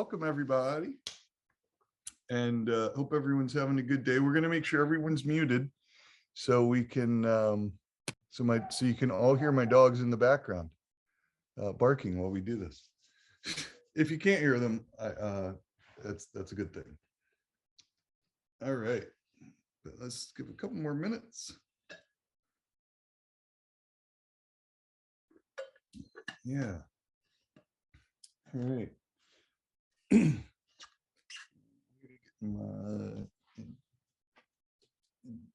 welcome everybody, and hope everyone's having a good day. We're going to make sure everyone's muted so we can, so you can all hear my dogs in the background barking while we do this. If you can't hear them, that's a good thing. All right, but let's give a couple more minutes. Yeah. All right. My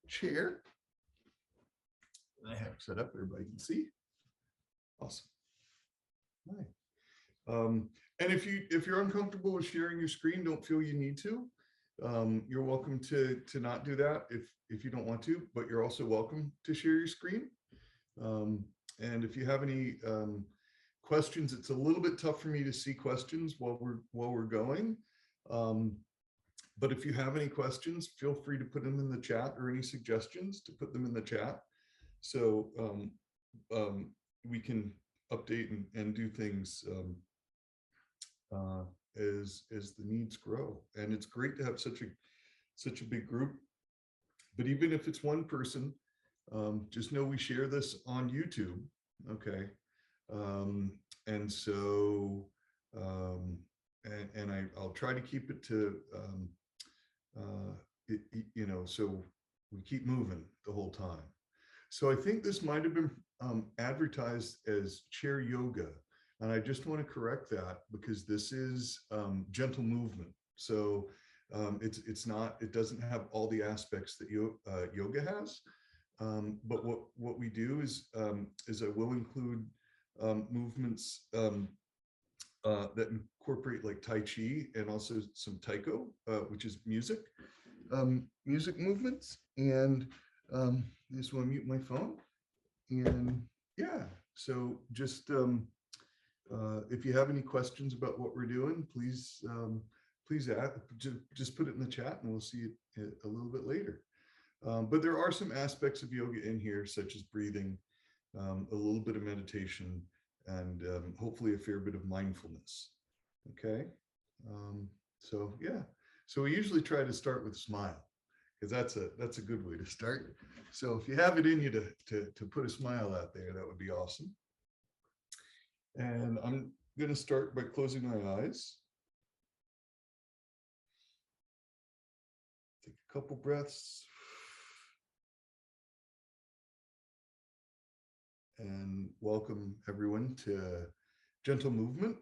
chair. I have it set up, everybody can see. Awesome. Right. And if you're uncomfortable with sharing your screen, don't feel you need to. You're welcome to not do that if you don't want to, but you're also welcome to share your screen. And if you have any questions, it's a little bit tough for me to see questions while we're going. But if you have any questions, feel free to put them in the chat, or any suggestions to put them in the chat. So we can update and do things as the needs grow. And it's great to have such a big group. But even if it's one person, just know we share this on YouTube. Okay. And so I'll try to keep it to so we keep moving the whole time. So I think this might have been advertised as chair yoga, and I just want to correct that, because this is gentle movement. So it's not, it doesn't have all the aspects that yoga has. But what we do is I will include movements that incorporate like Tai Chi, and also some Taiko, which is music movements. And I just want to mute my phone. And yeah, so just if you have any questions about what we're doing, please just put it in the chat, and we'll see it a little bit later. But there are some aspects of yoga in here, such as breathing, a little bit of meditation, and hopefully a fair bit of mindfulness. Okay. So yeah, so we usually try to start with smile, because that's a good way to start. So if you have it in you to put a smile out there, that would be awesome. And I'm going to start by closing my eyes. Take a couple breaths. And welcome everyone to Gentle Movement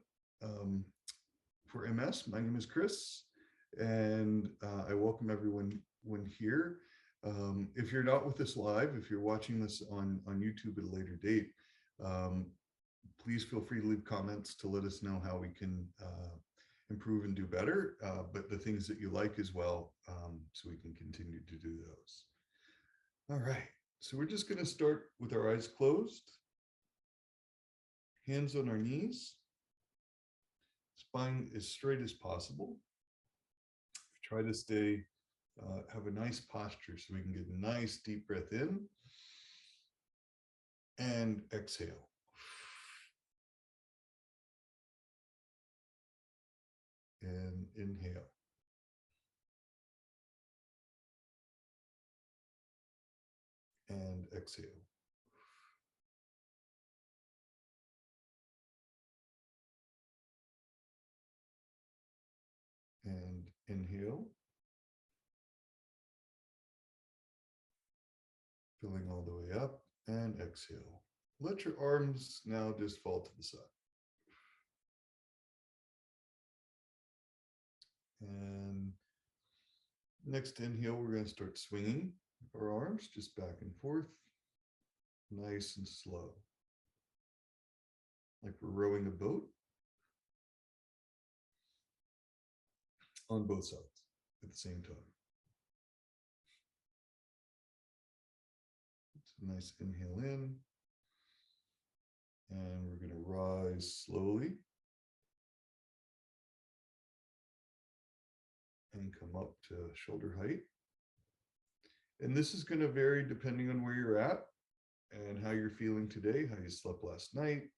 for MS. My name is Chris, and I welcome everyone here. If you're not with us live, if you're watching this on YouTube at a later date, please feel free to leave comments to let us know how we can improve and do better, but the things that you like as well, so we can continue to do those. All right, so we're just going to start with our eyes closed, hands on our knees, spine as straight as possible. Try to stay, have a nice posture so we can get a nice deep breath in and exhale. And inhale. And exhale. And inhale. Filling all the way up, and exhale. Let your arms now just fall to the side. And next inhale, we're going to start swinging our arms just back and forth, nice and slow, like we're rowing a boat on both sides at the same time. So nice inhale in, and we're going to rise slowly and come up to shoulder height. And this is going to vary depending on where you're at and how you're feeling today, how you slept last night,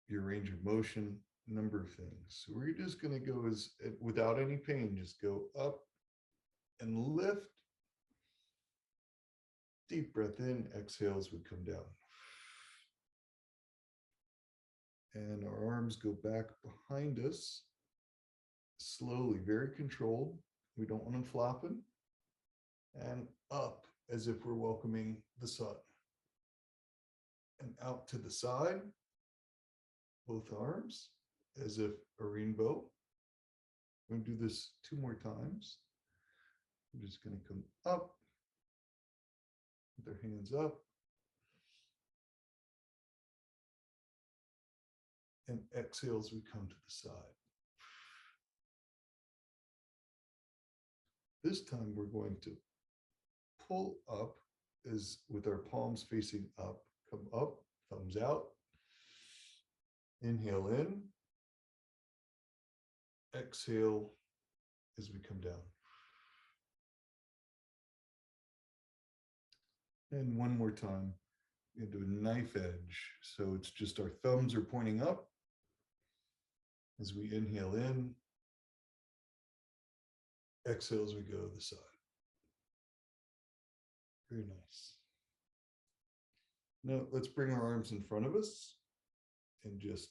your range of motion. number of things. So we're just going to go as without any pain, just go up and lift. Deep breath in, exhale as we come down. And our arms go back behind us, slowly, very controlled. We don't want them flopping. And up as if we're welcoming the sun. And out to the side, both arms, as if a rainbow. We're going to do this 2 more times. I'm just going to come up, with our hands up, and exhale as we come to the side. This time we're going to pull up as with our palms facing up, come up, thumbs out. Inhale in, exhale as we come down. And one more time, we're going to do a knife edge. So it's just our thumbs are pointing up as we inhale in, exhale as we go to the side. Very nice. Now let's bring our arms in front of us and just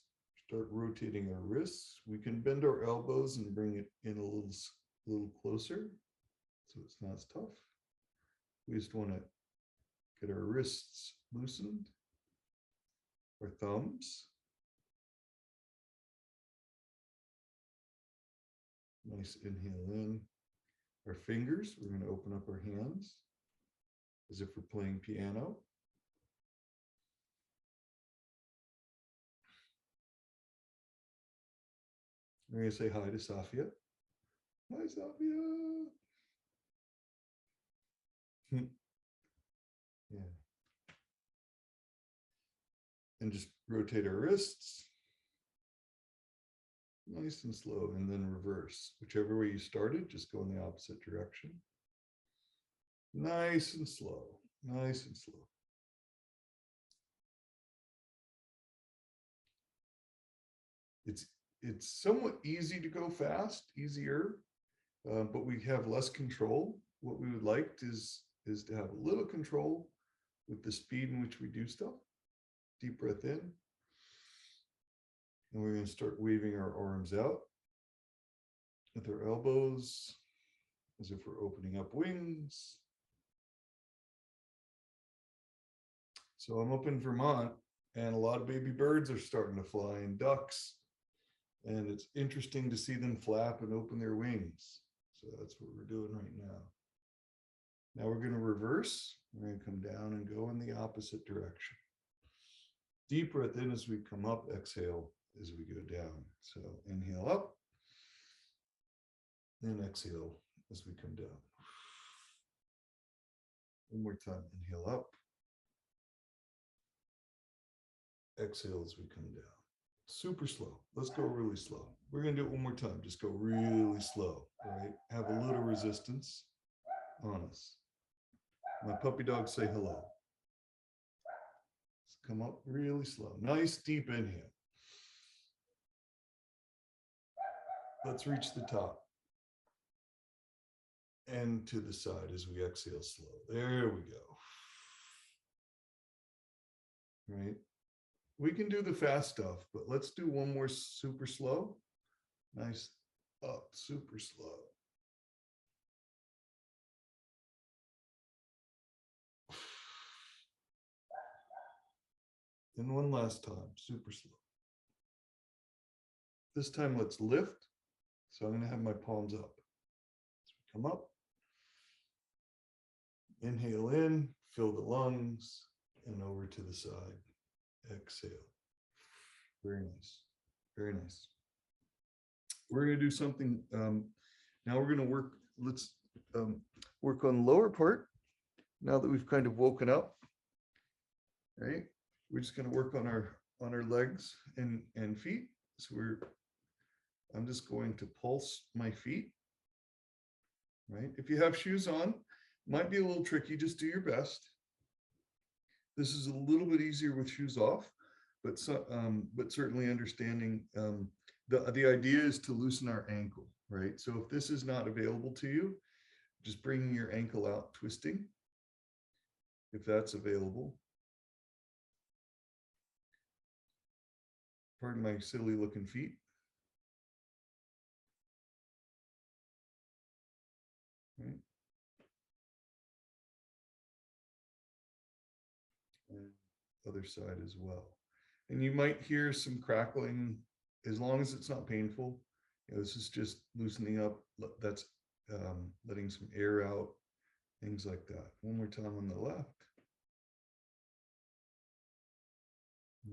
start rotating our wrists. We can bend our elbows and bring it in a little closer so it's not as tough. We just want to get our wrists loosened, our thumbs. Nice inhale in. Our fingers, we're going to open up our hands as if we're playing piano. We're going to say hi to Safia. Hi, Safia. Yeah. And just rotate our wrists. Nice and slow, and then reverse. Whichever way you started, just go in the opposite direction. Nice and slow, nice and slow. It's somewhat easy to go fast, easier, but we have less control. What we would like is to have a little control with the speed in which we do stuff. Deep breath in. And we're going to start waving our arms out with our elbows as if we're opening up wings. So I'm up in Vermont, and a lot of baby birds are starting to fly, and ducks. And it's interesting to see them flap and open their wings. So that's what we're doing right now. Now we're going to reverse. We're going to come down and go in the opposite direction. Deep breath in as we come up, exhale as we go down. So inhale up, then exhale as we come down. One more time, inhale up, exhale as we come down. Super slow. Let's go really slow. We're going to do it one more time. Just go really slow, right? Have a little resistance on us. My puppy dogs say hello. Let's come up really slow. Nice deep inhale. Let's reach the top. And to the side as we exhale slow. There we go. Right? We can do the fast stuff, but let's do one more super slow. Nice up, super slow. And one last time, super slow. This time let's lift. So I'm going to have my palms up. So we come up. Inhale in, fill the lungs, and over to the side. Exhale. Very nice. Very nice. We're going to do something. Now we're going to work. Let's work on the lower part. Now that we've kind of woken up, right? We're just going to work on our legs and feet. So I'm just going to pulse my feet. Right? If you have shoes on, might be a little tricky. Just do your best. This is a little bit easier with shoes off, but certainly understanding the idea is to loosen our ankle, right? So if this is not available to you, just bringing your ankle out, twisting, if that's available. Pardon my silly looking feet. Right. And other side as well. And you might hear some crackling, as long as it's not painful. You know, this is just loosening up. That's letting some air out, things like that. One more time on the left.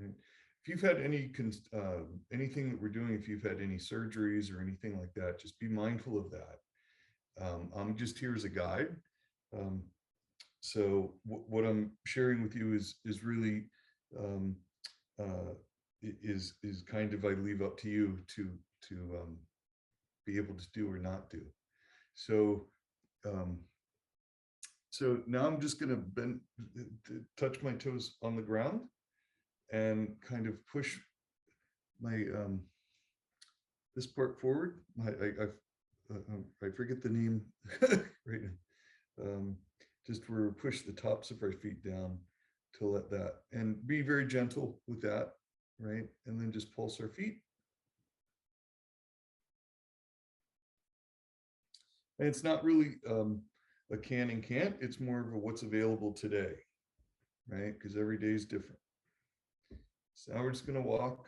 Right. If you've had anything that we're doing, if you've had any surgeries or anything like that, just be mindful of that. I'm just here as a guide. So what I'm sharing with you is really um, is kind of, I leave up to you to be able to do or not do. So so now I'm just going to bend, touch my toes on the ground, and kind of push my this part forward. I forget the name right now. Just where we push the tops of our feet down to let that, and be very gentle with that, right? And then just pulse our feet. And it's not really a can and can't, it's more of a what's available today, right? Because every day is different. So now we're just going to walk.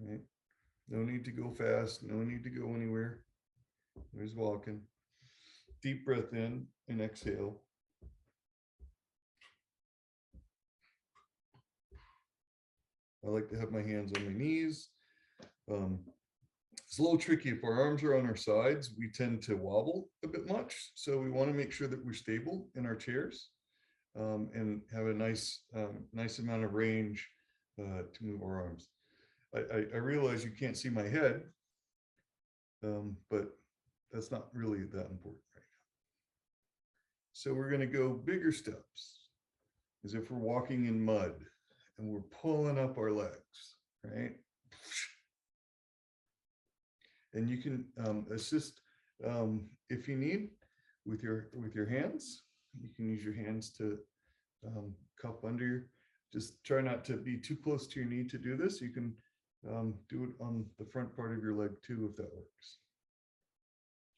Right? No need to go fast, no need to go anywhere. There's walking. Deep breath in and exhale. I like to have my hands on my knees. It's a little tricky. If our arms are on our sides, we tend to wobble a bit much. So we want to make sure that we're stable in our chairs and have a nice amount of range to move our arms. I realize you can't see my head, but that's not really that important right now. So we're going to go bigger steps, as if we're walking in mud and we're pulling up our legs, right? And you can assist if you need with your hands. You can use your hands to cup under your, just try not to be too close to your knee to do this. You can do it on the front part of your leg too, if that works.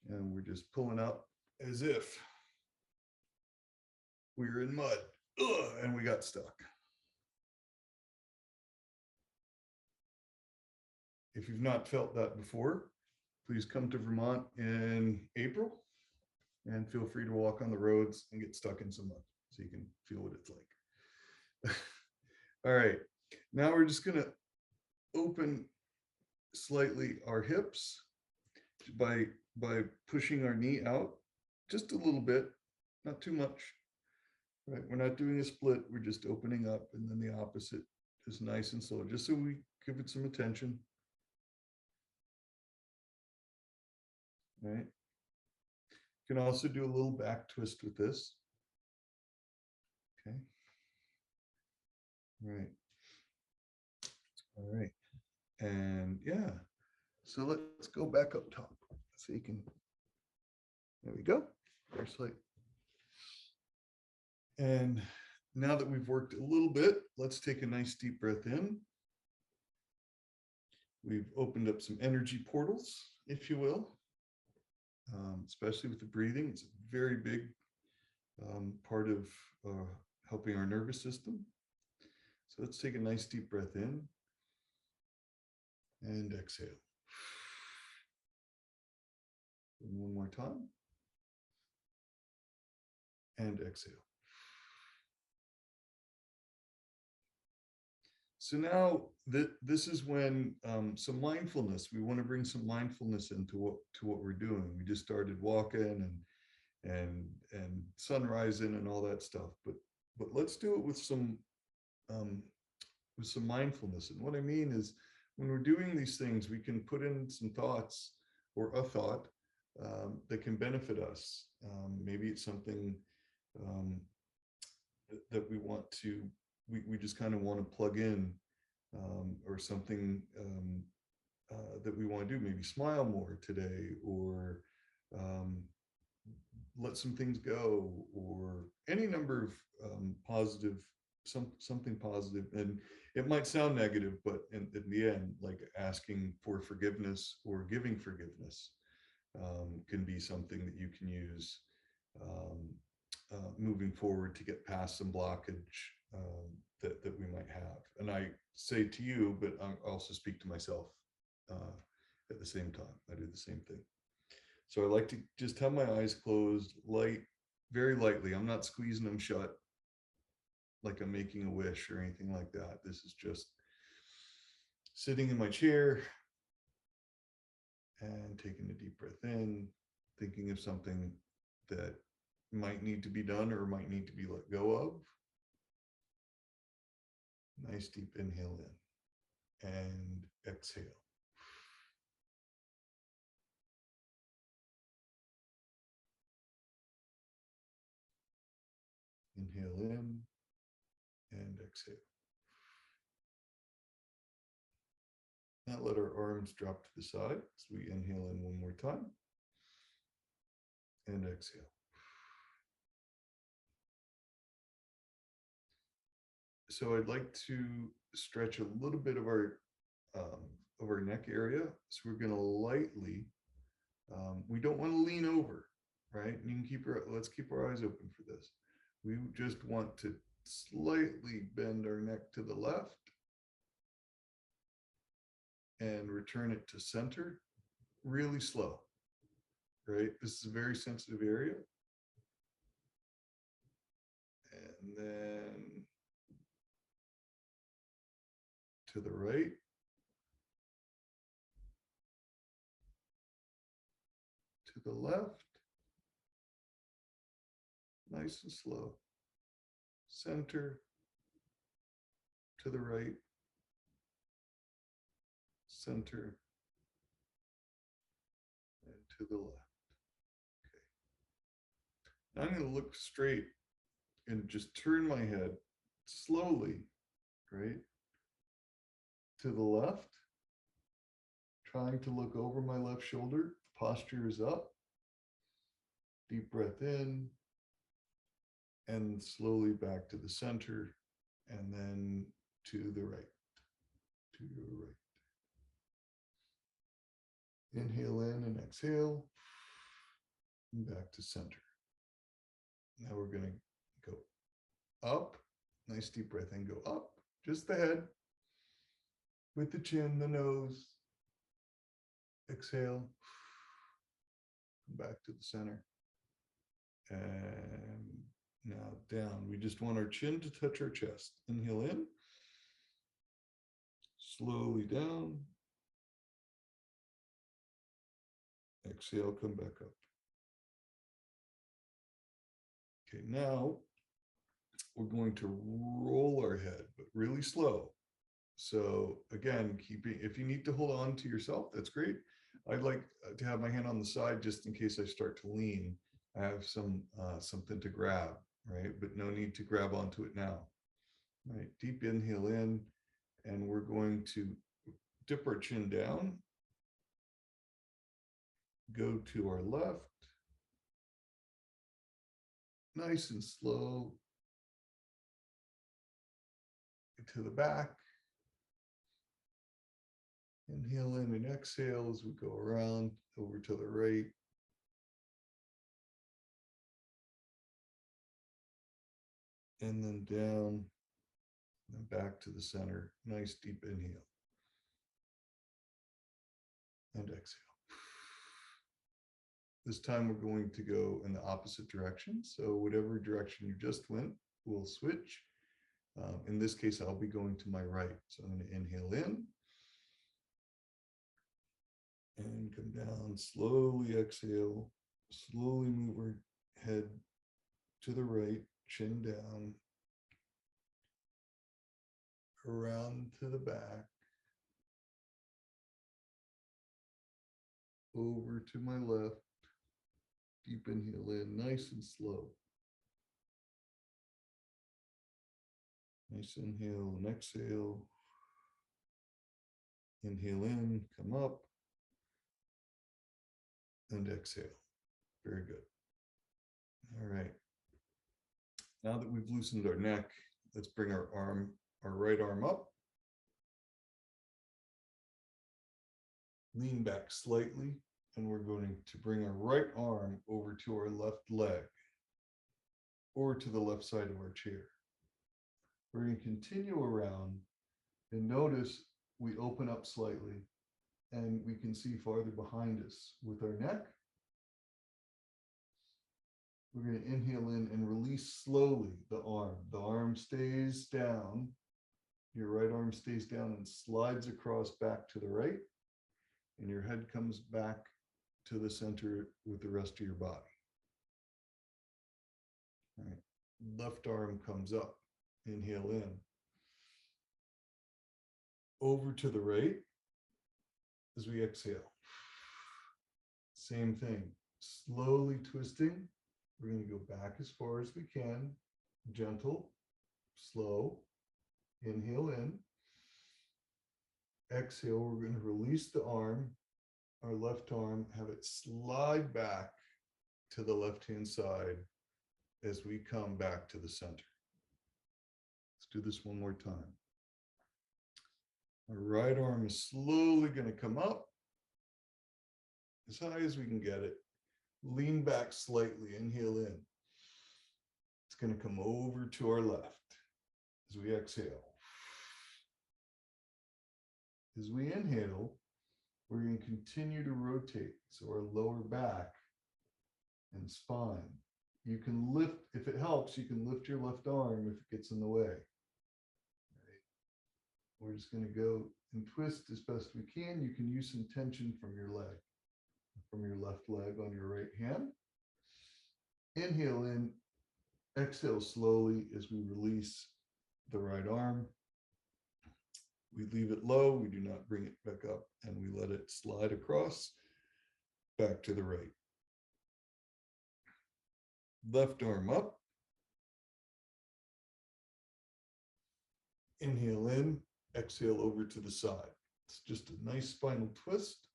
And we're just pulling up as if we were in mud. Ugh, and we got stuck. If you've not felt that before, please come to Vermont in April and feel free to walk on the roads and get stuck in some mud so you can feel what it's like. All right, now we're just going to open slightly our hips by pushing our knee out just a little bit, not too much. Right, we're not doing a split, we're just opening up, and then the opposite is nice and slow, just so we give it some attention. Right. You can also do a little back twist with this. Okay. Right. All right. And yeah, so let's go back up top so you can, there we go. First light. And now that we've worked a little bit, let's take a nice deep breath in. We've opened up some energy portals, if you will, especially with the breathing. It's a very big part of helping our nervous system. So let's take a nice deep breath in and exhale. And one more time. And exhale. So now this is when some mindfulness, we want to bring some mindfulness into what we're doing. We just started walking and sunrising and all that stuff, but let's do it with some mindfulness. And what I mean is, when we're doing these things, we can put in some thoughts or a thought that can benefit us. Maybe it's something um, that we want to, we just kind of want to plug in, or something that we want to do. Maybe smile more today, or um, let some things go, or any number of positive, something positive. And it might sound negative, but in the end, like asking for forgiveness or giving forgiveness can be something that you can use um, moving forward to get past some blockage that we might have. And I say to you, but I also speak to myself at the same time. I do the same thing. So I like to just have my eyes closed, very lightly. I'm not squeezing them shut like I'm making a wish or anything like that. This is just sitting in my chair and taking a deep breath in, thinking of something that might need to be done or might need to be let go of. Nice deep inhale in and exhale. Inhale in and exhale. Now let our arms drop to the side as we inhale in one more time and exhale. So I'd like to stretch a little bit of our neck area. So we're going to lightly, we don't want to lean over, right? You can let's keep our eyes open for this. We just want to slightly bend our neck to the left and return it to center, really slow, right? This is a very sensitive area. And then to the right. To the left. Nice and slow. Center. To the right. Center. And to the left. Okay. Now I'm going to look straight and just turn my head slowly, right? To the left. Trying to look over my left shoulder. Posture is up. Deep breath in. And slowly back to the center. And then to the right. To your right. Inhale in and exhale. And back to center. Now we're going to go up. Nice deep breath in. Go up. Just the head. With the chin, the nose. Exhale. Back to the center. And now down. We just want our chin to touch our chest. Inhale in. Slowly down. Exhale, come back up. Okay, now we're going to roll our head, but really slow. So again, if you need to hold on to yourself, that's great. I'd like to have my hand on the side just in case I start to lean. I have something to grab, right? But no need to grab onto it now. All right, deep inhale in, and we're going to dip our chin down, go to our left, nice and slow, to the back. Inhale in and exhale as we go around over to the right. And then down and back to the center. Nice deep inhale. And exhale. This time we're going to go in the opposite direction. So whatever direction you just went, we'll switch. In this case, I'll be going to my right. So I'm going to inhale in. And come down, slowly exhale, slowly move our head to the right, chin down, around to the back, over to my left, Deep inhale in, nice and slow. Nice inhale and exhale. Inhale in, come up, and exhale. Very good. All right. Now that we've loosened our neck, let's bring our right arm up. Lean back slightly, and we're going to bring our right arm over to our left leg or to the left side of our chair. We're going to continue around, and notice we open up slightly and we can see farther behind us with our neck. We're going to inhale in and release slowly the arm. The arm stays down. Your right arm stays down and slides across back to the right. And your head comes back to the center with the rest of your body. All right. Left arm comes up. Inhale in. Over to the right as we exhale. Same thing. Slowly twisting. We're going to go back as far as we can. Gentle, slow. Inhale in. Exhale, we're going to release the arm, our left arm, have it slide back to the left-hand side as we come back to the center. Let's do this one more time. Our right arm is slowly going to come up as high as we can get it. Lean back slightly, inhale in. It's going to come over to our left as we exhale. As we inhale, we're going to continue to rotate. So our lower back and spine. You can lift, if it helps, you can lift your left arm if it gets in the way. Right. We're just going to go and twist as best we can. You can use some tension from your leg, from your left leg on your right hand. Inhale in, exhale slowly as we release the right arm. We leave it low, we do not bring it back up, and we let it slide across back to the right. Left arm up. Inhale in, exhale over to the side. It's just a nice spinal twist.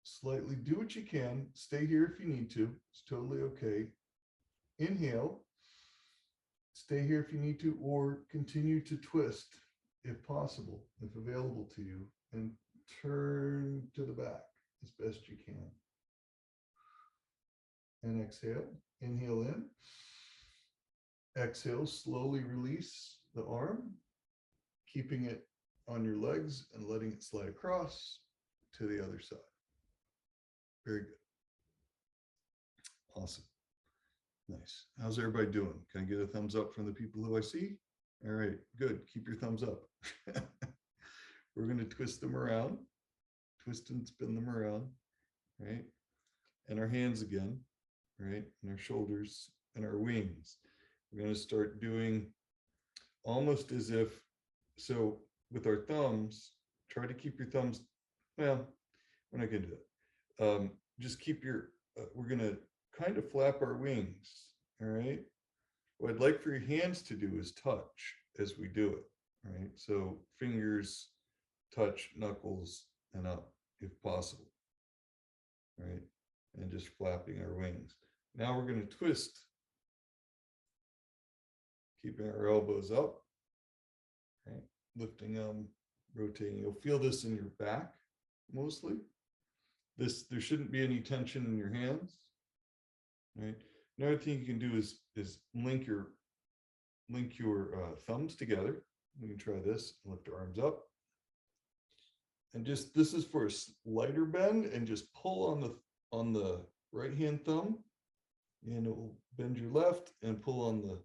Slightly do what you can. Stay here if you need to. It's totally okay. Inhale. Stay here if you need to, or continue to twist if possible, if available to you, and turn to the back as best you can. And exhale. Inhale in. Exhale, slowly release the arm, keeping it on your legs and letting it slide across to the other side. Very good. Awesome. Nice. How's everybody doing? Can I get a thumbs up from the people who I see? All right, good. Keep your thumbs up. We're going to twist them around, twist and spin them around, right? And our hands again, right? And our shoulders and our wings. We're going to start doing almost as if, so with our thumbs, try to keep your thumbs, well, we're not going to do that. Just keep your, we're going to kind of flap our wings, all right? What I'd like for your hands to do is touch as we do it, right? So fingers touch knuckles and up if possible, right? And just flapping our wings. Now we're going to twist, keeping our elbows up, right? Lifting them, rotating. You'll feel this in your back mostly. There shouldn't be any tension in your hands. Right. Another thing you can do is link your thumbs together. We can try this. Lift your arms up, and just this is for a lighter bend, and just pull on the right hand thumb, and it will bend your left, and pull on the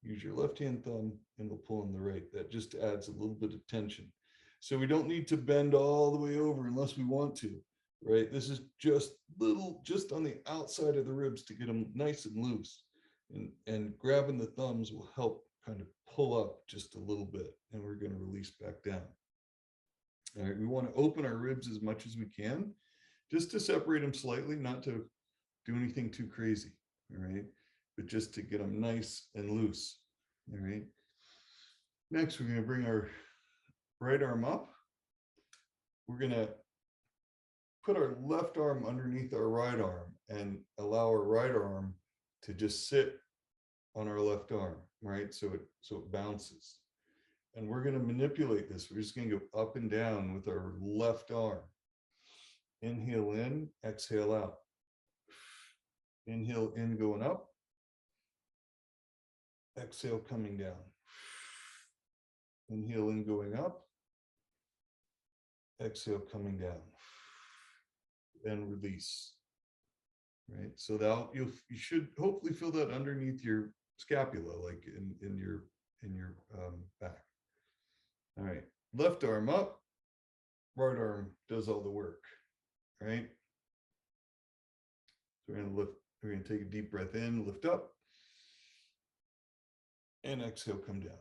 use your left hand thumb, and we'll pull on the right. That just adds a little bit of tension. So we don't need to bend all the way over unless we want to. Right, this is just on the outside of the ribs to get them nice and loose, and grabbing the thumbs will help kind of pull up just a little bit, and we're going to release back down. All right, we want to open our ribs as much as we can, just to separate them slightly, not to do anything too crazy. All right. But just to get them nice and loose. All right. Next, we're going to bring our right arm up. We're going to put our left arm underneath our right arm and allow our right arm to just sit on our left arm, right? So it bounces. And we're going to manipulate this. We're just going to go up and down with our left arm. Inhale in, exhale out. Inhale in, going up. Exhale, coming down. Inhale in, going up. Exhale, coming down. And release. Right. So that you should hopefully feel that underneath your scapula, like in your back. All right. Left arm up. Right arm does all the work. Right. So we're going to lift. We're going to take a deep breath in, lift up, and exhale, come down.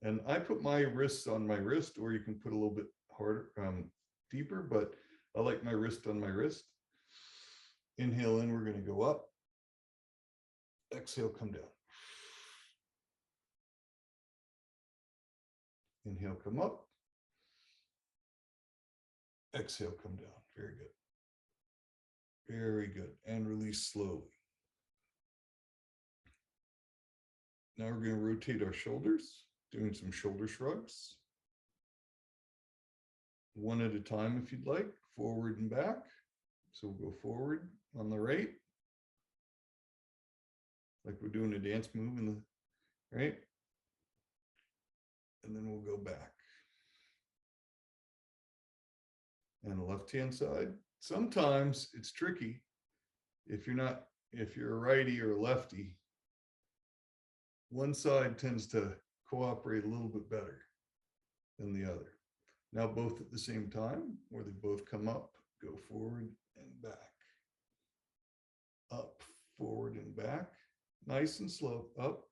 And I put my wrists on my wrist, or you can put a little bit harder, deeper, but I like my wrist on my wrist. Inhale in, we're going to go up. Exhale, come down. Inhale, come up. Exhale, come down. Very good. Very good. And release slowly. Now we're going to rotate our shoulders, doing some shoulder shrugs. One at a time if you'd like, forward and back. So we'll go forward on the right, like we're doing a dance move in the right. And then we'll go back. And the left-hand side. Sometimes it's tricky if you're a righty or a lefty. One side tends to cooperate a little bit better than the other. Now both at the same time, where they both come up, go forward and back. Up, forward and back. Nice and slow. Up.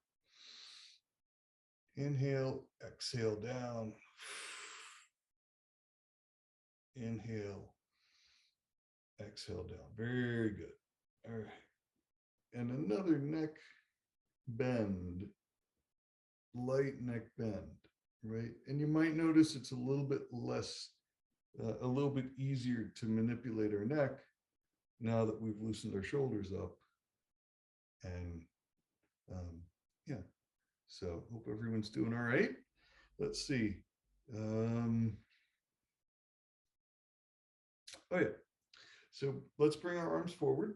Inhale, exhale down. Inhale, exhale down. Very good. All right. And another neck bend, light neck bend, right? And you might notice it's a little bit less, a little bit easier to manipulate our neck now that we've loosened our shoulders up. And yeah, so hope everyone's doing all right. Let's see. Oh yeah, so let's bring our arms forward.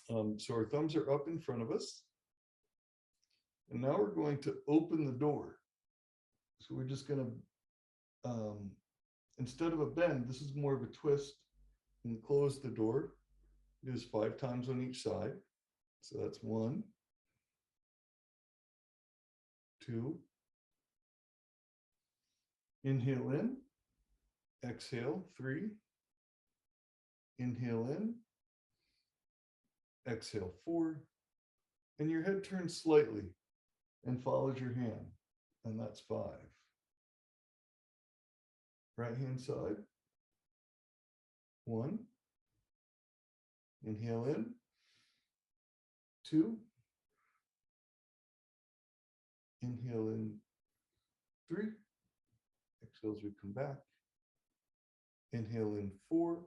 So our thumbs are up in front of us. And now we're going to open the door. So we're just going to, instead of a bend, this is more of a twist, and close the door. Do this 5 times on each side. So that's 1, 2. Inhale in, exhale, 3. Inhale in, exhale, 4. And your head turns slightly and follows your hand, and that's 5. Right hand side, 1. Inhale in, 2. Inhale in, 3. Exhale as we come back. Inhale in, 4.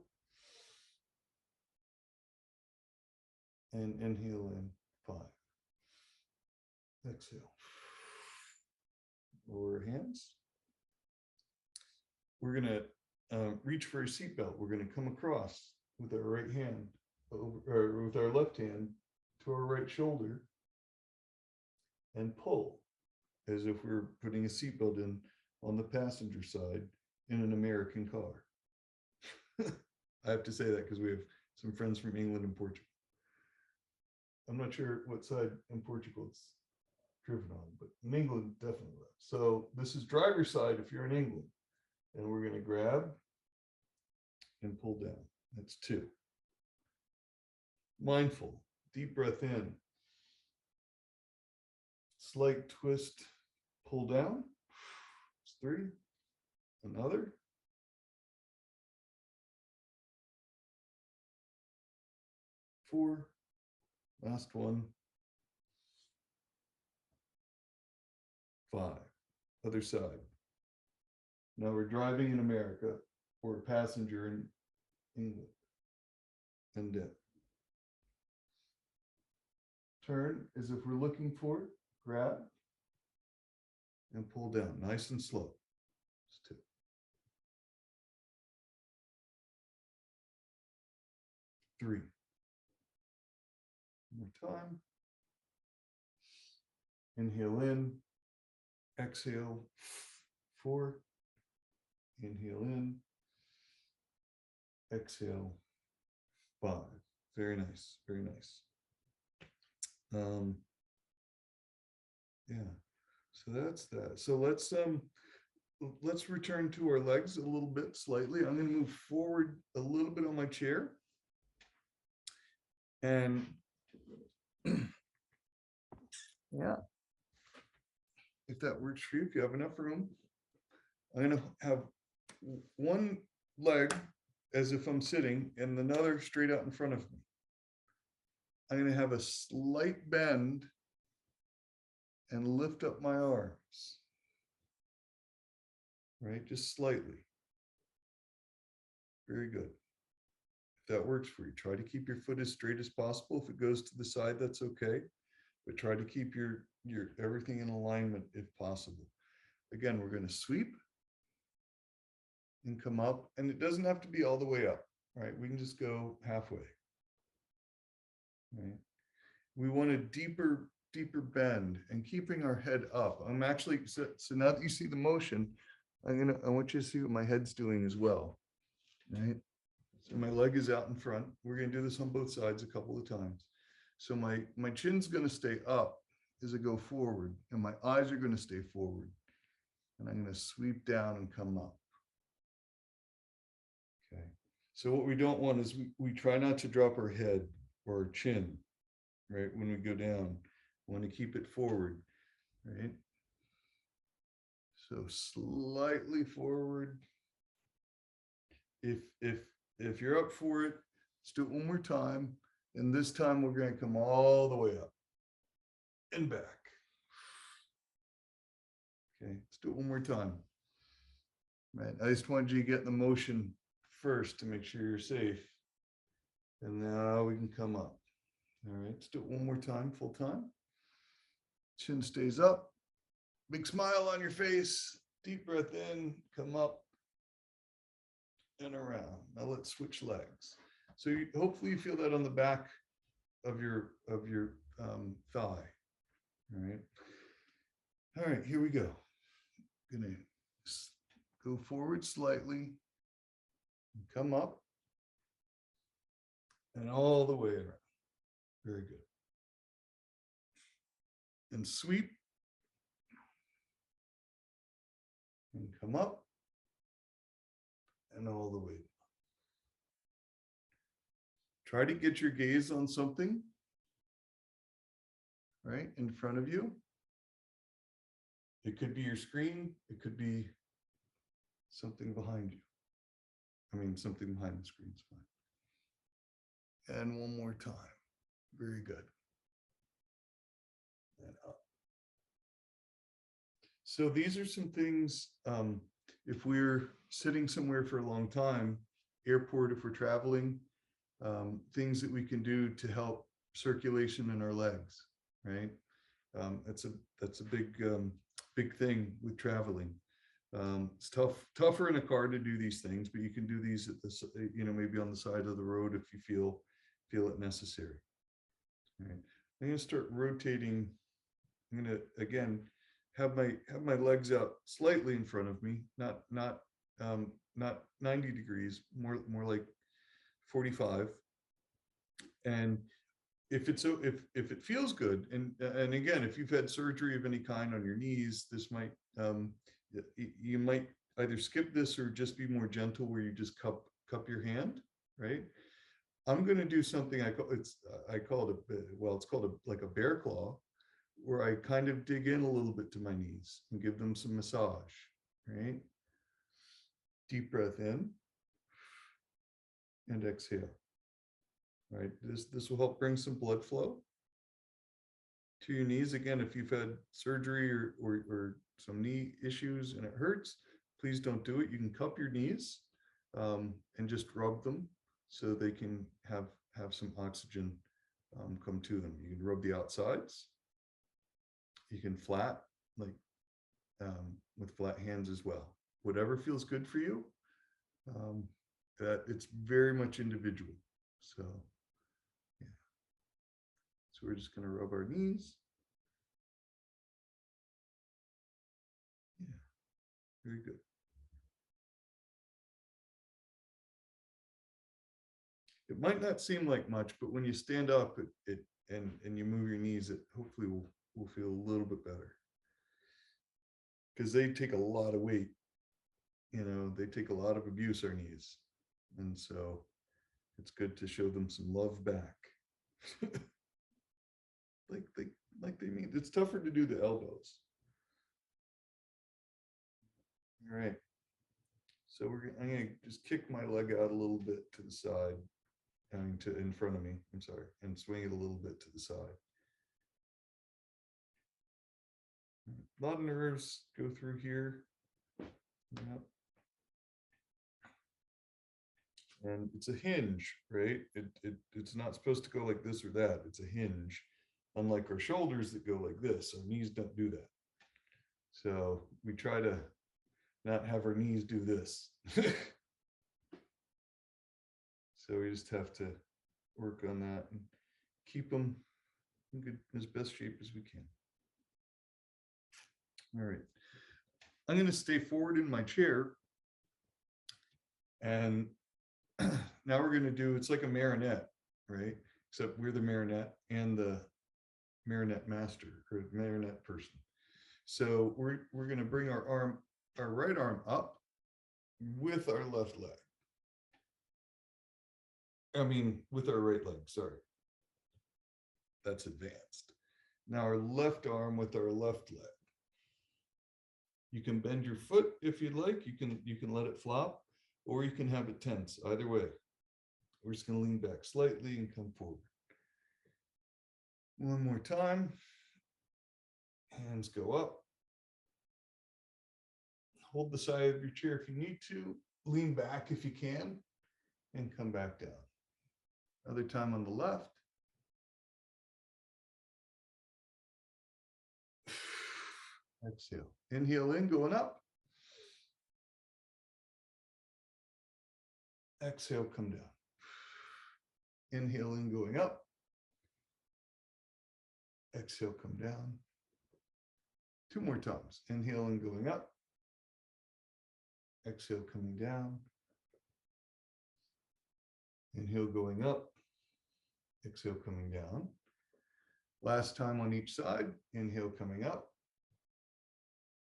And inhale in, 5. Exhale. Lower hands. We're going to reach for a seatbelt. We're going to come across with our right hand, or with our left hand to our right shoulder, and pull as if we were putting a seatbelt in on the passenger side in an American car. I have to say that because we have some friends from England and Portugal. I'm not sure what side in Portugal it's driven on, but in England, definitely. So this is driver's side if you're in England. And we're going to grab and pull down. That's 2. Mindful, deep breath in. Slight twist, pull down. It's 3. Another. Four. Last one. Five. Other side. Now we're driving in America. We're a passenger in England. And dip. Turn as if we're looking for it. Grab. And pull down. Nice and slow. Just two. Three. One more time. Inhale in. Exhale. Four. Inhale in. Exhale. Five. Very nice. Very nice. Yeah. So that's that. So let's return to our legs a little bit slightly. I'm going to move forward a little bit on my chair. And yeah, if that works for you, if you have enough room, I'm going to have one leg as if I'm sitting and another straight out in front of me. I'm going to have a slight bend and lift up my arms, right? Just slightly. Very good. If that works for you, try to keep your foot as straight as possible. If it goes to the side, that's okay. But try to keep your everything in alignment if possible. Again, we're going to sweep and come up, and it doesn't have to be all the way up, right? We can just go halfway, right? We want a deeper bend and keeping our head up. I'm actually, so now that you see the motion, I want you to see what my head's doing as well, right? So my leg is out in front. We're going to do this on both sides a couple of times. So my chin's going to stay up as I go forward, and my eyes are going to stay forward. And I'm going to sweep down and come up. Okay. So what we don't want is we try not to drop our head or our chin, right? When we go down, we want to keep it forward, right? So slightly forward. If you're up for it, let's do it one more time. And this time we're going to come all the way up and back. Okay, let's do it one more time. Right, I just wanted you to get the motion first to make sure you're safe. And now we can come up. All right, let's do it one more time, full time. Chin stays up. Big smile on your face. Deep breath in, come up and around. Now let's switch legs. So hopefully you feel that on the back of your thigh. All right, here we go. Gonna go forward slightly, come up, and all the way around. Very good. And sweep, and come up, and all the way. Try to get your gaze on something, right, in front of you. It could be your screen. It could be something behind you. I mean, something behind the screen is fine. And one more time. Very good. And up. So these are some things, if we're sitting somewhere for a long time, airport, if we're traveling, things that we can do to help circulation in our legs, right? That's a big thing with traveling. It's tougher in a car to do these things, but you can do these at this, maybe on the side of the road if you feel it necessary. All right. I'm going to start rotating. I'm going to again have my legs out slightly in front of me, not 90 degrees, more like 45. And if it feels good, and again, if you've had surgery of any kind on your knees, this might you might either skip this or just be more gentle, where you just cup your hand, right? I'm going to do something I call it it's called like a bear claw, where I kind of dig in a little bit to my knees and give them some massage, right? Deep breath in and exhale. All right, this will help bring some blood flow to your knees. Again, if you've had surgery or some knee issues and it hurts, please don't do it. You can cup your knees and just rub them so they can have some oxygen come to them. You can rub the outsides. You can flat, like with flat hands as well. Whatever feels good for you. That it's very much individual. So, yeah. So we're just going to rub our knees. Yeah, very good. It might not seem like much, but when you stand up and you move your knees, it hopefully will feel a little bit better. Because they take a lot of weight. You know, they take a lot of abuse, our knees. And so it's good to show them some love back. like they mean. It's tougher to do the elbows. All right. So I'm gonna just kick my leg out a little bit to the side, and to in front of me. I'm sorry, and swing it a little bit to the side. A lot of nerves go through here. Yep. And it's a hinge, right? It's not supposed to go like this or that. It's a hinge. Unlike our shoulders that go like this, our knees don't do that. So we try to not have our knees do this. So we just have to work on that and keep them in good, as best shape as we can. All right. I'm going to stay forward in my chair. And now we're going to do, it's like a marionette, right? Except we're the marionette and the marionette master or marionette person. So we're going to bring our right arm up with our left leg. I mean, with our right leg, sorry. That's advanced. Now our left arm with our left leg. You can bend your foot if you'd like. You can let it flop, or you can have it tense. Either way. We're just going to lean back slightly and come forward. One more time. Hands go up. Hold the side of your chair if you need to. Lean back if you can, and come back down. Other time on the left. Exhale. Inhale in, going up. Exhale, come down. Inhale in, going up. Exhale, come down. Two more times. Inhale in, going up. Exhale, coming down. Inhale, going up. Exhale, coming down. Last time on each side. Inhale, coming up.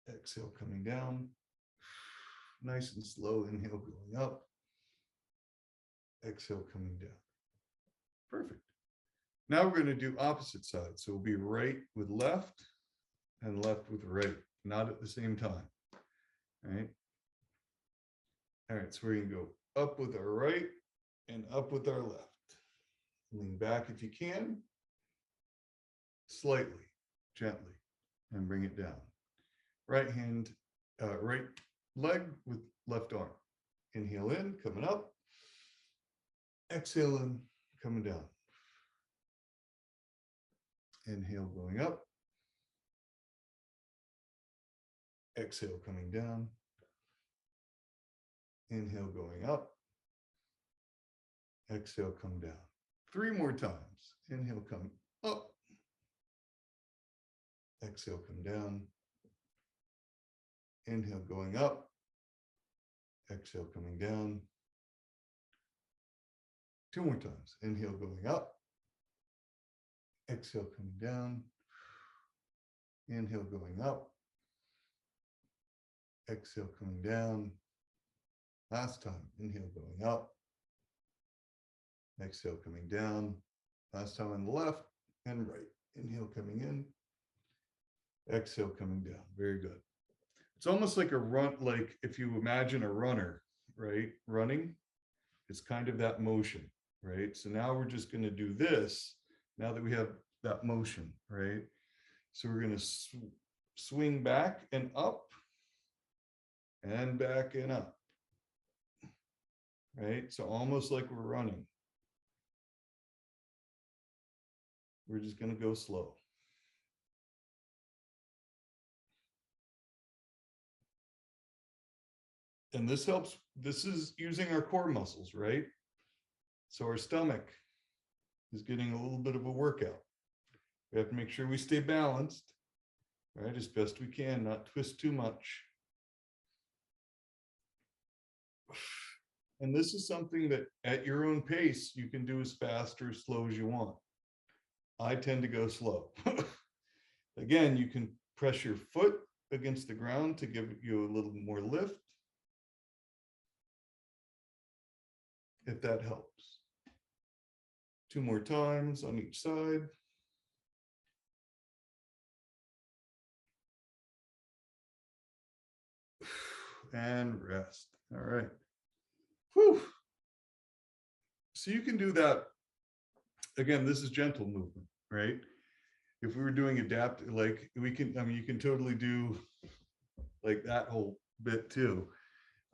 Exhale, coming down. Nice and slow. Inhale, going up. Exhale, coming down. Perfect. Now we're going to do opposite sides. So we'll be right with left and left with right, not at the same time. All right. All right. So we're going to go up with our right and up with our left. Lean back if you can, slightly, gently, and bring it down. Right hand, right leg with left arm. Inhale in, coming up. Exhale in, coming down. Inhale, going up. Exhale, coming down. Inhale, going up. Exhale, come down. 3 more times. Inhale, come up. Exhale, come down. Inhale, going up. Exhale, coming down. 2 more times. Inhale, going up. Exhale, coming down. Inhale, going up. Exhale, coming down. Last time. Inhale, going up. Exhale, coming down. Last time on the left and right. Inhale, coming in. Exhale, coming down. Very good. It's almost like a run, like if you imagine a runner right? Running, it's kind of that motion, right? So now we're just going to do this now that we have that motion, right? So we're going to swing back and up and back and up, right? So almost like we're running. We're just going to go slow. And this helps. This is using our core muscles, right? So our stomach is getting a little bit of a workout. We have to make sure we stay balanced, right? As best we can, not twist too much. And this is something that at your own pace, you can do as fast or as slow as you want. I tend to go slow. Again, you can press your foot against the ground to give you a little more lift, if that helps. 2 more times on each side. And rest. All right. Whew. So you can do that. Again, this is gentle movement, right? If we were doing adapt, like we can, I mean, you can totally do like that whole bit too.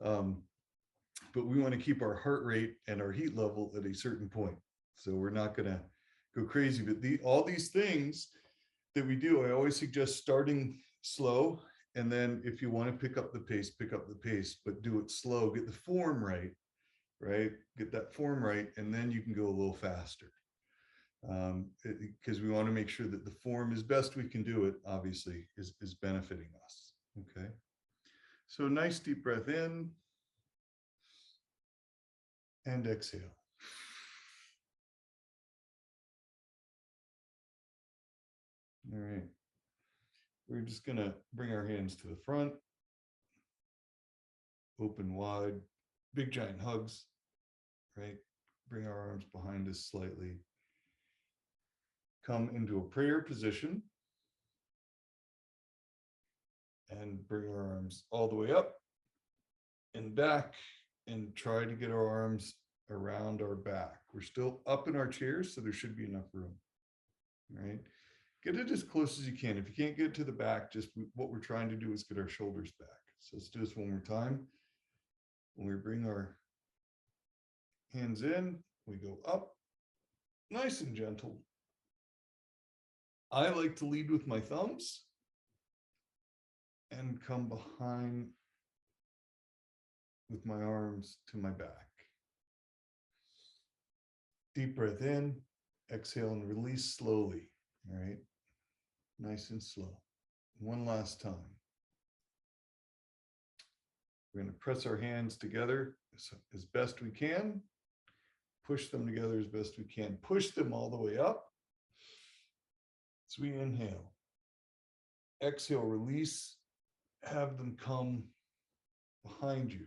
But we want to keep our heart rate and our heat level at a certain point. So we're not going to go crazy. But all these things that we do, I always suggest starting slow. And then if you want to pick up the pace, but do it slow, get the form right, right? Get that form right. And then you can go a little faster. Because we want to make sure that the form, as best we can do it, obviously, is benefiting us. Okay. So nice deep breath in and exhale. All right. We're just going to bring our hands to the front, open wide, big giant hugs, right? Bring our arms behind us slightly. Come into a prayer position and bring our arms all the way up and back and try to get our arms around our back. We're still up in our chairs, so there should be enough room, right? Get it as close as you can. If you can't get to the back, just what we're trying to do is get our shoulders back. So let's do this one more time. When we bring our hands in, we go up, nice and gentle. I like to lead with my thumbs and come behind with my arms to my back. Deep breath in, exhale and release slowly, all right? Nice and slow. One last time. We're going to press our hands together as best we can. Push them together as best we can. Push them all the way up. As we inhale. Exhale, release. Have them come behind you.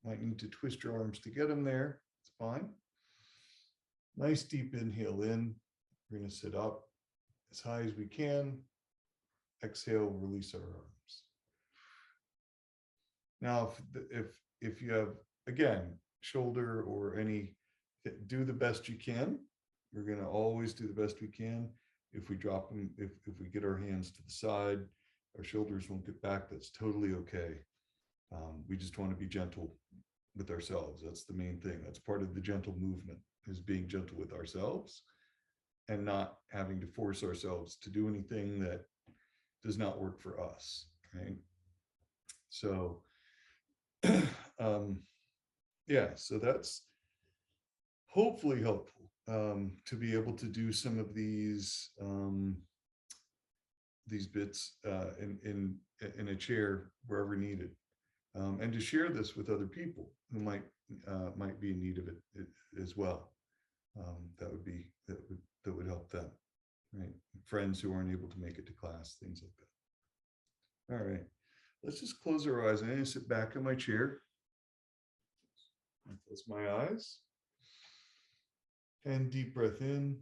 Might need to twist your arms to get them there. It's fine. Nice deep inhale in. We're going to sit up as high as we can. Exhale, release our arms. Now, if you have, again, shoulder or any, do the best you can. We're going to always do the best we can. If we drop them, if we get our hands to the side, our shoulders won't get back. That's totally okay. We just want to be gentle with ourselves. That's the main thing. That's part of the gentle movement, is being gentle with ourselves and not having to force ourselves to do anything that does not work for us, right? So, yeah, so that's hopefully helpful to be able to do some of these bits in a chair wherever needed, and to share this with other people who might be in need of it as well. That would help them, right? Friends who aren't able to make it to class, things like that. All right, let's just close our eyes. I'm going to sit back in my chair. Close my eyes. And deep breath in.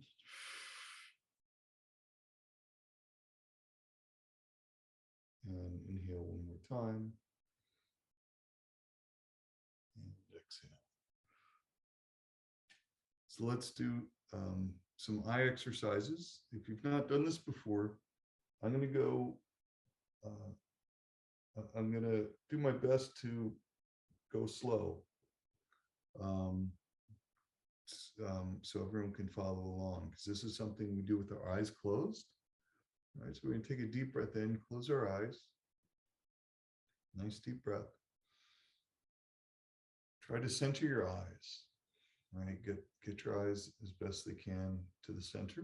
And inhale one more time. exhale. So let's do some eye exercises. If you've not done this before, I'm going to go, I'm going to do my best to go slow. So everyone can follow along, because this is something we do with our eyes closed. All right, so we're going to take a deep breath in, close our eyes. Nice deep breath. Try to center your eyes. All right, get your eyes as best they can to the center,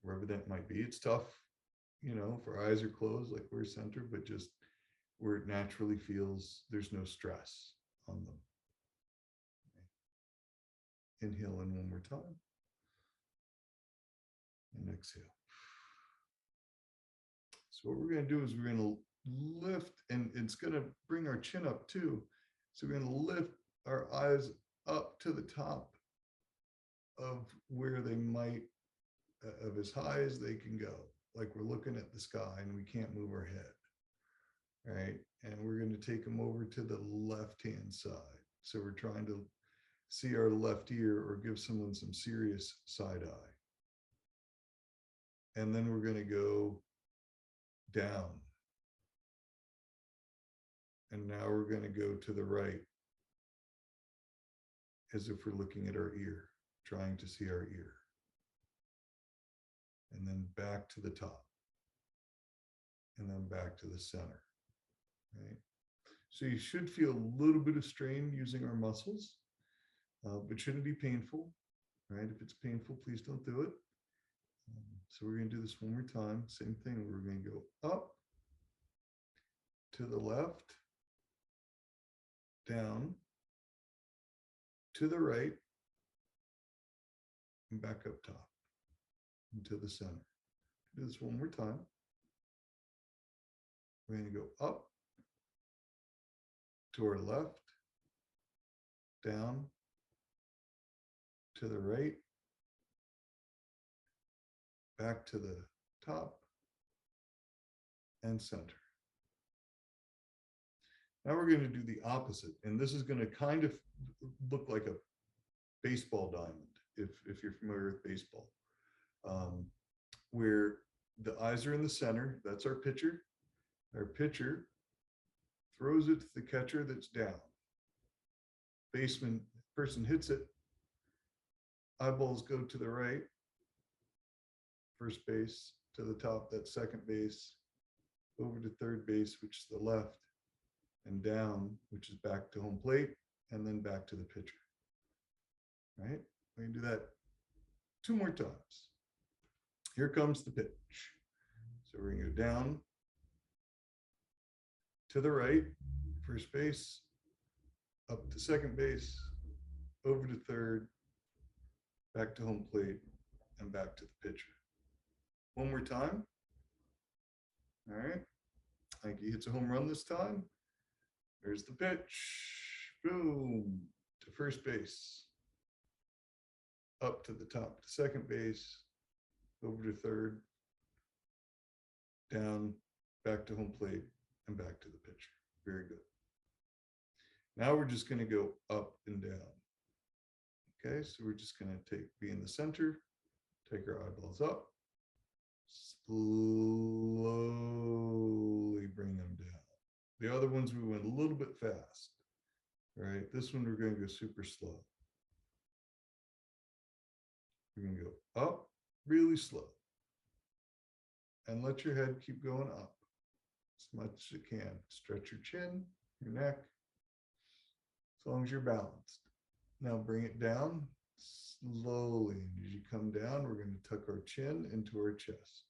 wherever that might be. It's tough, you know, if our eyes are closed, like we're centered, but just where it naturally feels there's no stress on them. Inhale in one more time. And exhale. So what we're going to do is we're going to lift, and it's going to bring our chin up too. So we're going to lift our eyes up to the top of where they might, of as high as they can go. Like we're looking at the sky and we can't move our head. Right? And we're going to take them over to the left-hand side. So we're trying to see our left ear or give someone some serious side eye. And then we're going to go down. And now we're going to go to the right, as if we're looking at our ear, trying to see our ear. And then back to the top. And then back to the center. Right? So you should feel a little bit of strain using our muscles, but shouldn't be painful. Right? If it's painful, please don't do it. So we're going to do this one more time. Same thing. We're going to go up, to the left, down, to the right, and back up top, and to the center. Do this one more time. We're going to go up, to our left, down, to the right, back to the top, and center. Now we're going to do the opposite, and this is going to kind of look like a baseball diamond, if you're familiar with baseball, where the eyes are in the center. That's our pitcher. Our pitcher throws it to the catcher that's down. Person hits it. Eyeballs go to the right. First base to the top, that's second base, over to third base, which is the left, and down, which is back to home plate, and then back to the pitcher. Right? We're going to do that 2 more times. Here comes the pitch. So we're going to go down, to the right, first base, up to second base, over to third, back to home plate, and back to the pitcher. One more time. All right. I think he hits a home run this time. There's the pitch. Boom. To first base. Up to the top to second base. Over to third. Down. Back to home plate. And back to the pitcher. Very good. Now we're just going to go up and down. Okay, so we're just going to be in the center. Take our eyeballs up. Slowly bring them down. The other ones we went a little bit fast. All right, this one we're going to go super slow. We're going to go up really slow. And let your head keep going up as much as it can. Stretch your chin, your neck, as long as you're balanced. Now bring it down slowly. And as you come down, we're going to tuck our chin into our chest.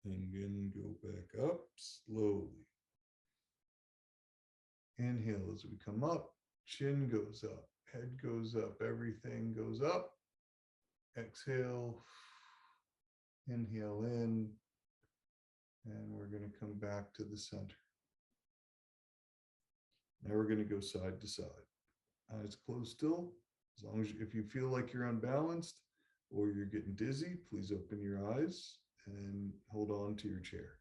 And again, go back up slowly. Inhale as we come up, chin goes up, head goes up, everything goes up. Exhale, inhale in, and we're going to come back to the center. Now we're going to go side to side. Eyes closed still. As long as if you feel like you're unbalanced or you're getting dizzy, please open your eyes and hold on to your chair.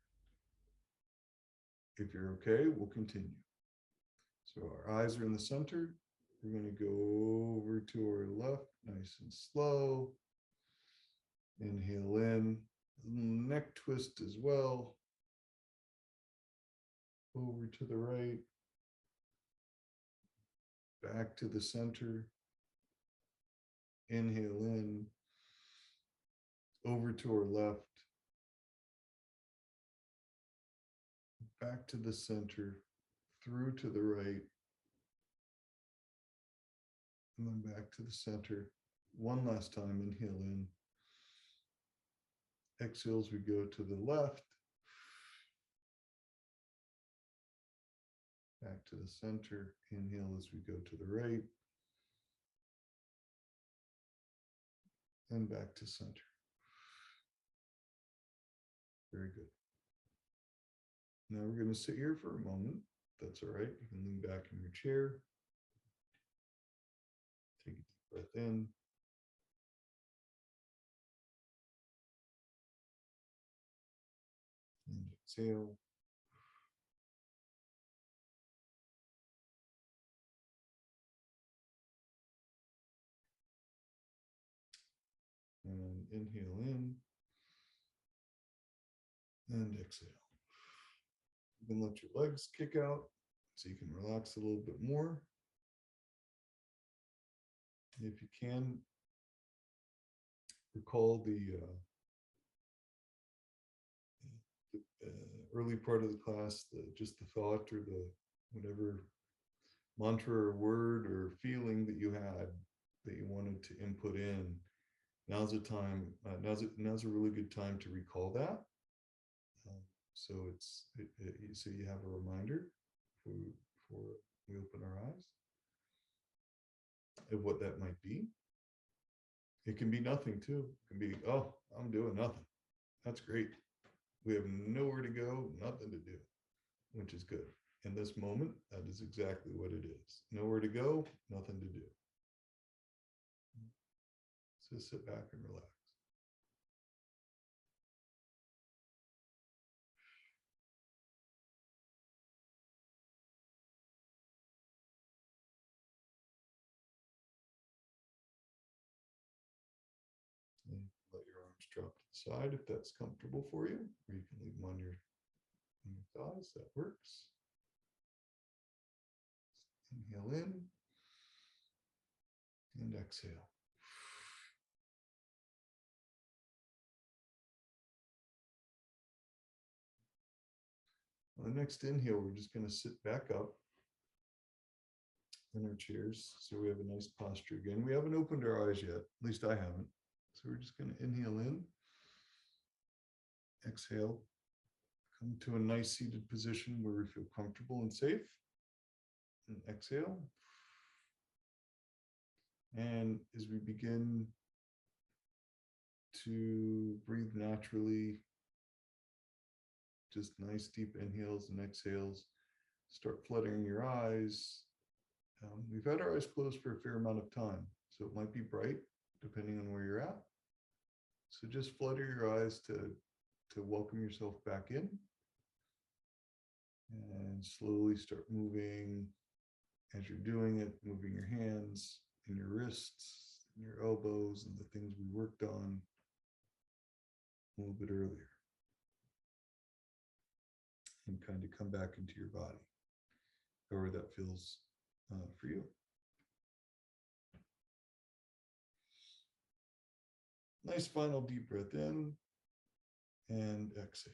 If you're okay, we'll continue. So our eyes are in the center. We're going to go over to our left, nice and slow. Inhale in, neck twist as well. Over to the right. Back to the center. Inhale in. Over to our left. Back to the center. Through to the right. And then back to the center. One last time, inhale in. Exhale as we go to the left. Back to the center. Inhale as we go to the right. And back to center. Very good. Now we're going to sit here for a moment. That's all right. You can lean back in your chair. Take a deep breath in. And exhale. And inhale in. And exhale. You can let your legs kick out so you can relax a little bit more. If you can, recall the early part of the class, just the thought or the whatever mantra or word or feeling that you had that you wanted to input in. Now's a time. Now's a really good time to recall that. So so you have a reminder before we open our eyes of what that might be. It can be nothing too. It can be, oh, I'm doing nothing. That's great. We have nowhere to go, nothing to do, which is good. In this moment, that is exactly what it is. Nowhere to go, nothing to do. So sit back and relax. And let your arms drop to the side if that's comfortable for you, or you can leave them on your thighs. That works. Inhale in and exhale. On the next inhale, we're just going to sit back up in our chairs. So we have a nice posture again. We haven't opened our eyes yet. At least I haven't. So we're just going to inhale in, exhale, come to a nice seated position where we feel comfortable and safe. And exhale. And as we begin to breathe naturally, just nice deep inhales and exhales, start fluttering your eyes. We've had our eyes closed for a fair amount of time, so it might be bright depending on where you're at. So just flutter your eyes to welcome yourself back in, and slowly start moving as you're doing it, moving your hands and your wrists and your elbows and the things we worked on a little bit earlier. And kind of come back into your body, however that feels for you. Nice final deep breath in and exhale.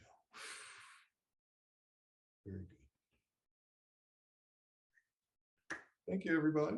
Very good. Thank you, everybody.